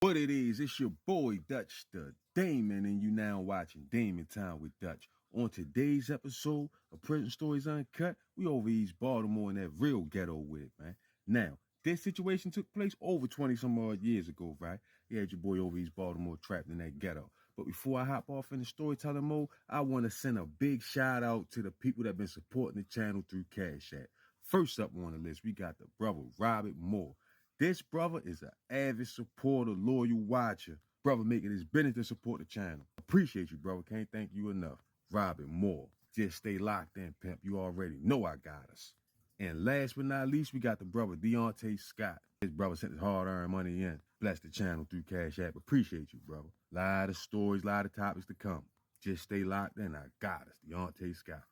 What it is, it's your boy Dutch the Damon, and you now watching Damon Time with Dutch. On today's episode of Prison Stories Uncut, we over East Baltimore in that real ghetto with it, man. Now, this situation took place over 20 some odd years ago, right? You had your boy over East Baltimore trapped in that ghetto. But before I hop off in the storytelling mode, I want to send a big shout out to the people that have been supporting the channel through Cash App. First up on the list, we got the brother Robert Moore. This brother is an avid supporter, loyal watcher. Brother making his business to support the channel. Appreciate you, brother. Can't thank you enough. Robin Moore. Just stay locked in, pimp. You already know I got us. And last but not least, we got the brother Deontay Scott. His brother sent his hard-earned money in. Bless the channel through Cash App. Appreciate you, brother. Lot of stories, lot of topics to come. Just stay locked in. I got us. Deontay Scott.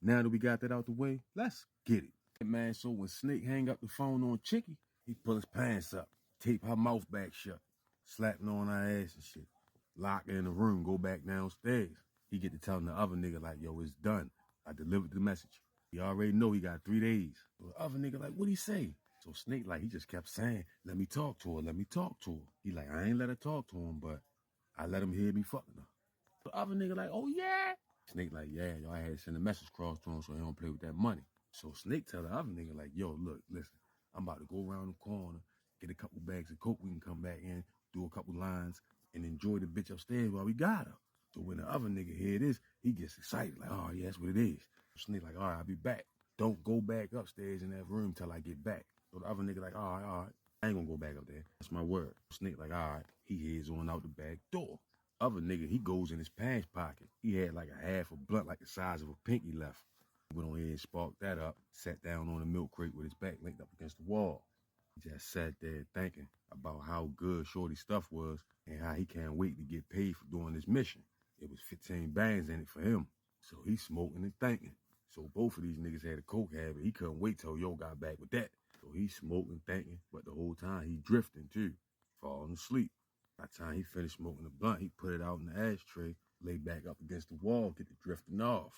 Now that we got that out the way, let's get it. Man, so when Snake hang up the phone on Chicky, he pull his pants up, tape her mouth back shut, slapping on her ass and shit. Lock her in the room, go back downstairs. He get to telling the other nigga like, yo, it's done. I delivered the message. He already know he got 3 days. So the other nigga like, what'd he say? So Snake like, he just kept saying, let me talk to her, let me talk to her. He like, I ain't let her talk to him, but I let him hear me fucking her. The other nigga like, oh yeah? Snake like, yeah, yo, I had to send a message across to him so he don't play with that money. So Snake tell the other nigga like, yo, look, listen, I'm about to go around the corner, get a couple bags of coke, we can come back in, do a couple lines, and enjoy the bitch upstairs while we got her. So when the other nigga hear this, he gets excited, like, oh, yeah, that's what it is. Snake like, all right, I'll be back. Don't go back upstairs in that room till I get back. So the other nigga like, all right, I ain't gonna go back up there. That's my word. Snake like, all right, he heads on out the back door. Other nigga, he goes in his pants pocket. He had like a half a blunt, like the size of a pinky left. Went on here and sparked that up, sat down on the milk crate with his back linked up against the wall. He just sat there thinking about how good Shorty's stuff was and how he can't wait to get paid for doing this mission. It was 15 bands in it for him. So he's smoking and thinking. So both of these niggas had a coke habit. He couldn't wait till Yo got back with that. So he's smoking, thinking, but the whole time he drifting too, falling asleep. By the time he finished smoking the blunt, he put it out in the ashtray, lay back up against the wall, get the drifting off.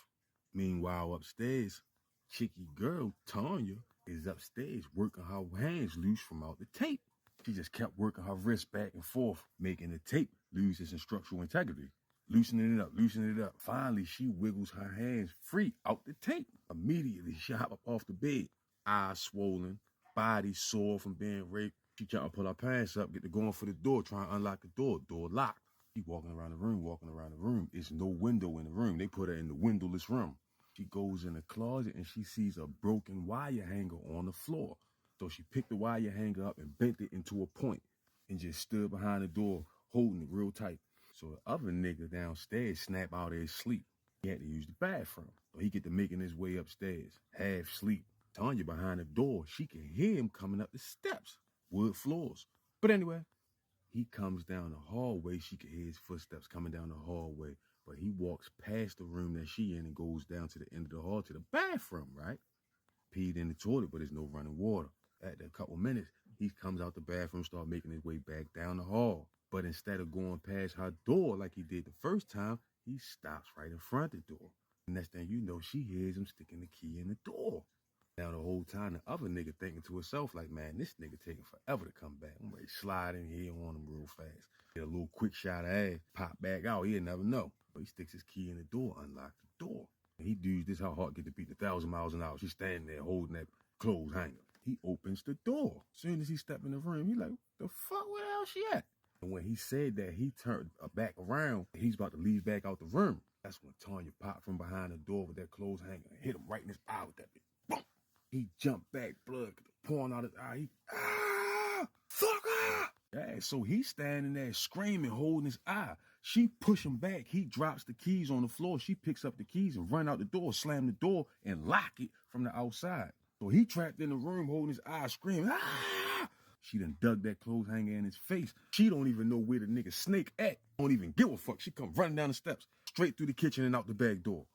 Meanwhile, upstairs, Chicky girl, Tanya, is upstairs working her hands loose from out the tape. She just kept working her wrists back and forth, making the tape lose its structural integrity. Loosening it up. Finally, she wiggles her hands free out the tape. Immediately, she hop up off the bed, eyes swollen, body sore from being raped. She trying to pull her pants up, get to going for the door, trying to unlock the door. Door locked. She walking around the room. It's no window in the room. They put her in the windowless room. She goes in the closet and she sees a broken wire hanger on the floor. So she picked the wire hanger up and bent it into a point and just stood behind the door, holding it real tight. So the other nigga downstairs snap out of his sleep. He had to use the bathroom. So he get to making his way upstairs, half sleep. Tanya behind the door, she can hear him coming up the steps, wood floors. But anyway, he comes down the hallway. She can hear his footsteps coming down the hallway. But he walks past the room that she in and goes down to the end of the hall to the bathroom, right? Peed in the toilet, but there's no running water. After a couple minutes, he comes out the bathroom, start making his way back down the hall. But instead of going past her door like he did the first time, he stops right in front of the door. And next thing you know, she hears him sticking the key in the door. Now the whole time, the other nigga thinking to herself like, man, this nigga taking forever to come back. I'm ready to slide in here on him real fast. Get a little quick shot of ass, pop back out. He'll never know. But he sticks his key in the door, unlock the door. And he does this, how heart get to beat 1,000 miles an hour. She's standing there holding that clothes hanger. He opens the door. As soon as he step in the room, he like, the fuck, where the hell she at? And when he said that, he turned back around. He's about to leave back out the room. That's when Tanya popped from behind the door with that clothes hanger and hit him right in his eye with that bitch. Boom! He jumped back, blood pouring out his eye. Fuck her! Yeah, so he's standing there screaming, holding his eye. She push him back. He drops the keys on the floor. She picks up the keys and run out the door, slam the door, and lock it from the outside. So he trapped in the room, holding his eye, screaming, ah! She done dug that clothes hanger in his face. She don't even know where the nigga Snake at. Don't even give a fuck. She come running down the steps, straight through the kitchen and out the back door.